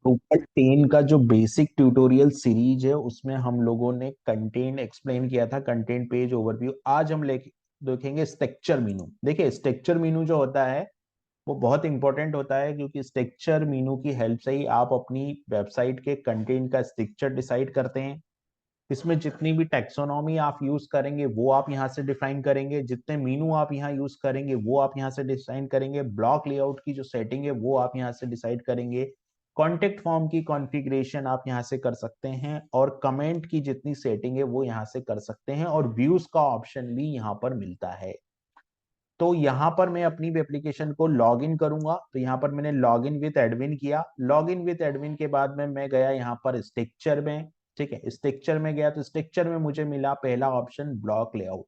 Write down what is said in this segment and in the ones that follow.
Drupal 10 का जो basic tutorial series है उसमें हम लोगों ने कंटेंट एक्सप्लेन किया था, कंटेंट पेज ओवरव्यू। आज हम लेके देखेंगे स्ट्रक्चर मीनू। देखिए स्ट्रक्चर मीनू जो होता है वो बहुत इंपॉर्टेंट होता है, क्योंकि स्ट्रक्चर मीनू की हेल्प से ही आप अपनी वेबसाइट के कंटेंट का स्ट्रक्चर डिसाइड करते हैं। इसमें जितनी भी टेक्सोनॉमी आप यूज करेंगे वो आप यहाँ से डिफाइन करेंगे, जितने मीनू आप यहाँ यूज करेंगे वो आप यहाँ से डिफाइन करेंगे, ब्लॉक लेआउट की जो सेटिंग है वो आप यहाँ से डिसाइड करेंगे, कॉन्टेक्ट फॉर्म की कॉन्फ़िगरेशन आप यहाँ से कर सकते हैं, और कमेंट की जितनी सेटिंग है वो यहाँ से कर सकते हैं, और व्यूज का ऑप्शन भी यहाँ पर मिलता है। तो यहाँ पर मैं अपनी एप्लीकेशन को लॉग इन करूंगा। तो यहाँ पर मैंने लॉग इन विथ एडमिन किया। लॉग इन विथ एडमिन के बाद में मैं गया यहाँ पर स्ट्रक्चर में। ठीक है, स्ट्रक्चर में गया तो स्ट्रक्चर में मुझे मिला पहला ऑप्शन ब्लॉक लेआउट।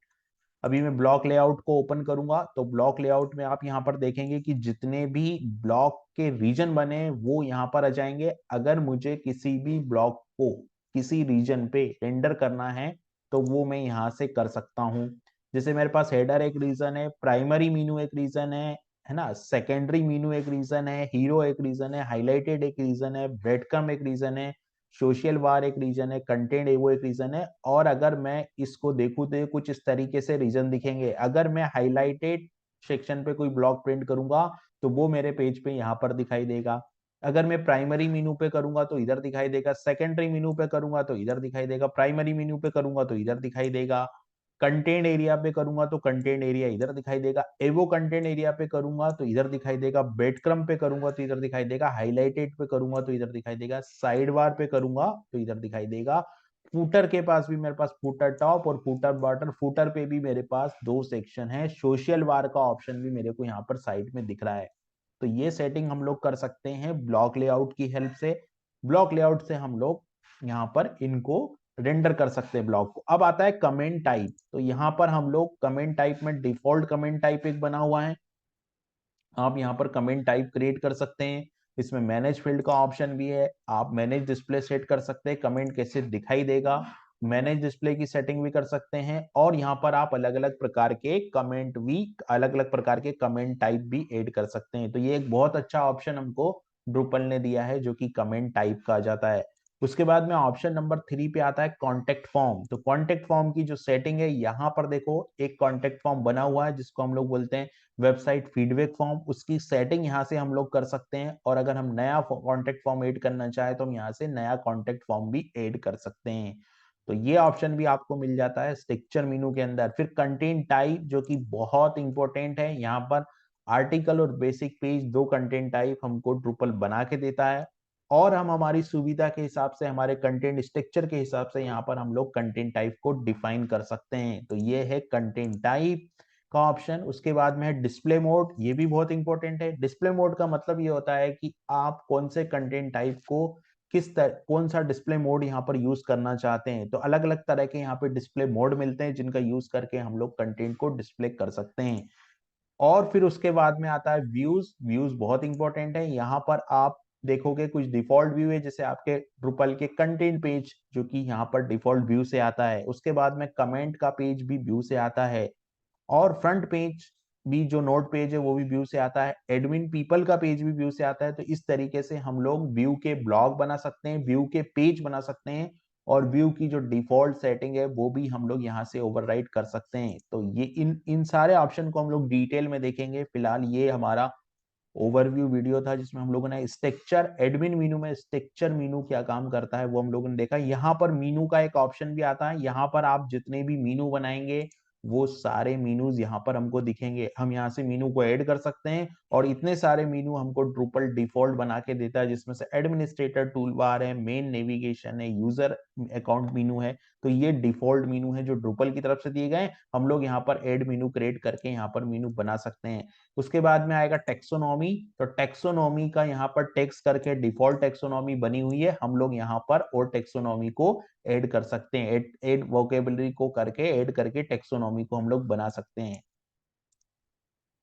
अभी मैं ब्लॉक लेआउट को ओपन करूंगा तो ब्लॉक लेआउट में आप यहाँ पर देखेंगे कि जितने भी ब्लॉक के रीजन बने हैं वो यहाँ पर आ जाएंगे। अगर मुझे किसी भी ब्लॉक को किसी रीजन पे रेंडर करना है तो वो मैं यहाँ से कर सकता हूँ। जैसे मेरे पास हेडर एक रीजन है, प्राइमरी मीनू एक रीजन है ना, सेकेंडरी मीनू एक रीजन है, हीरो एक रीजन है, हाईलाइटेड एक रीजन है, ब्रेडक्रम एक रीजन है, सोशल बार एक रीजन है, कंटेंट वो एक रीजन है। और अगर मैं इसको देखूं तो ये कुछ इस तरीके से रीजन दिखेंगे। अगर मैं हाईलाइटेड सेक्शन पे कोई ब्लॉक प्रिंट करूंगा तो वो मेरे पेज पे यहाँ पर दिखाई देगा। अगर मैं प्राइमरी मीनू पे करूंगा तो इधर दिखाई देगा, सेकेंडरी मीनू पे करूंगा तो इधर दिखाई देगा, प्राइमरी मीनू पे करूंगा तो इधर दिखाई देगा, कंटेंट एरिया पे करूंगा तो कंटेंट एरिया इधर दिखाई देगा, एवो कंटेंट एरिया पे करूंगा तो इधर दिखाई देगा, ब्रेड क्रम पे करूंगा तो इधर दिखाई देगा, हाईलाइटेड पे करूंगा तो इधर दिखाई देगा, साइड बार पे करूंगा तो इधर दिखाई देगा। फूटर के पास भी मेरे पास फूटर टॉप और फूटर बॉटम, फूटर पे भी मेरे पास दो सेक्शन है, सोशल बार का ऑप्शन भी मेरे को यहाँ पर साइड में दिख रहा है। तो ये सेटिंग हम लोग कर सकते हैं ब्लॉक लेआउट की हेल्प से। ब्लॉक लेआउट से हम लोग यहाँ पर इनको रेंडर कर सकते हैं ब्लॉक को। अब आता है कमेंट टाइप। तो यहाँ पर हम लोग कमेंट टाइप में डिफॉल्ट कमेंट टाइप एक बना हुआ है, आप यहाँ पर कमेंट टाइप क्रिएट कर सकते हैं। इसमें मैनेज फील्ड का ऑप्शन भी है, आप मैनेज डिस्प्ले सेट कर सकते हैं, कमेंट कैसे दिखाई देगा, मैनेज डिस्प्ले की सेटिंग भी कर सकते हैं। और यहाँ पर आप अलग अलग प्रकार के कमेंट भी, अलग अलग प्रकार के कमेंट टाइप भी ऐड कर सकते हैं। तो ये एक बहुत अच्छा ऑप्शन हमको ड्रूपल ने दिया है जो कि कमेंट टाइप का आ जाता है। उसके बाद में ऑप्शन नंबर 3 पे आता है कॉन्टेक्ट फॉर्म। तो कॉन्टेक्ट फॉर्म की जो सेटिंग है यहाँ पर देखो, एक कॉन्टेक्ट फॉर्म बना हुआ है जिसको हम लोग बोलते हैं वेबसाइट फीडबैक फॉर्म। उसकी सेटिंग यहाँ से हम लोग कर सकते हैं, और अगर हम नया कॉन्टेक्ट फॉर्म ऐड करना चाहे तो हम यहाँ से नया कॉन्टेक्ट फॉर्म भी ऐड कर सकते हैं। तो ये ऑप्शन भी आपको मिल जाता है स्ट्रक्चर मेनू के अंदर। फिर कंटेंट टाइप जो कि बहुत इंपॉर्टेंट है, यहाँ पर आर्टिकल और बेसिक पेज दो कंटेंट टाइप हमको ड्रूपल बना के देता है, और हम हमारी सुविधा के हिसाब से हमारे कंटेंट स्ट्रक्चर के हिसाब से यहाँ पर हम लोग कंटेंट टाइप को डिफाइन कर सकते हैं। तो ये है कंटेंट टाइप का ऑप्शन। उसके बाद में है डिस्प्ले मोड, ये भी बहुत इंपॉर्टेंट है। डिस्प्ले मोड का मतलब ये होता है कि आप कौन से कंटेंट टाइप को कौन सा डिस्प्ले मोड यहाँ पर यूज करना चाहते हैं। तो अलग अलग तरह के यहाँ पे डिस्प्ले मोड मिलते हैं जिनका यूज करके हम लोग कंटेंट को डिस्प्ले कर सकते हैं। और फिर उसके बाद में आता है व्यूज। व्यूज बहुत इंपॉर्टेंट है। यहाँ पर आप देखोगे कुछ डिफॉल्ट व्यू है, जैसे आपके ड्रुपल के कंटेंट पेज जो कि यहाँ पर डिफॉल्ट व्यू से आता है। उसके बाद में कमेंट का पेज भी व्यू से आता है, और फ्रंट पेज भी जो नोट पेज है वो भी व्यू से आता है, एडमिन पीपल का पेज भी व्यू से आता है। तो इस तरीके से हम लोग व्यू के ब्लॉग बना सकते हैं, व्यू के पेज बना सकते हैं, और व्यू की जो डिफॉल्ट सेटिंग है वो भी हम लोग यहाँ से ओवरराइड कर सकते हैं। तो ये इन इन सारे ऑप्शन को हम लोग डिटेल में देखेंगे। फिलहाल ये हमारा ओवरव्यू वीडियो था जिसमें हम लोगों ने स्ट्रक्चर एडमिन मीनू में स्ट्रक्चर मीनू क्या काम करता है वो हम लोगों ने देखा। यहाँ पर मीनू का एक ऑप्शन भी आता है, यहाँ पर आप जितने भी मीनू बनाएंगे वो सारे मीनूज यहाँ पर हमको दिखेंगे। हम यहाँ से मीनू को ऐड कर सकते हैं, और इतने सारे मीनू हमको ड्रूपल डिफॉल्ट बना के देता है, जिसमें से एडमिनिस्ट्रेटर टूल बार है, मेन नेविगेशन है, यूजर अकाउंट मीनू है। तो ये डिफॉल्ट मीनू है जो ड्रूपल की तरफ से दिए गए। हम लोग यहाँ पर एड मीनू क्रिएट करके यहाँ पर मीनू बना सकते हैं। उसके बाद में आएगा टेक्सोनॉमी। तो टेक्सोनॉमी का यहाँ पर टेक्स्ट करके डिफॉल्ट टेक्सोनॉमी बनी हुई है, हम लोग यहाँ पर और टेक्सोनॉमी को ऐड कर सकते हैं। ऐड वोकेबलरी को करके ऐड करके टेक्सोनॉमी को हम लोग बना सकते हैं।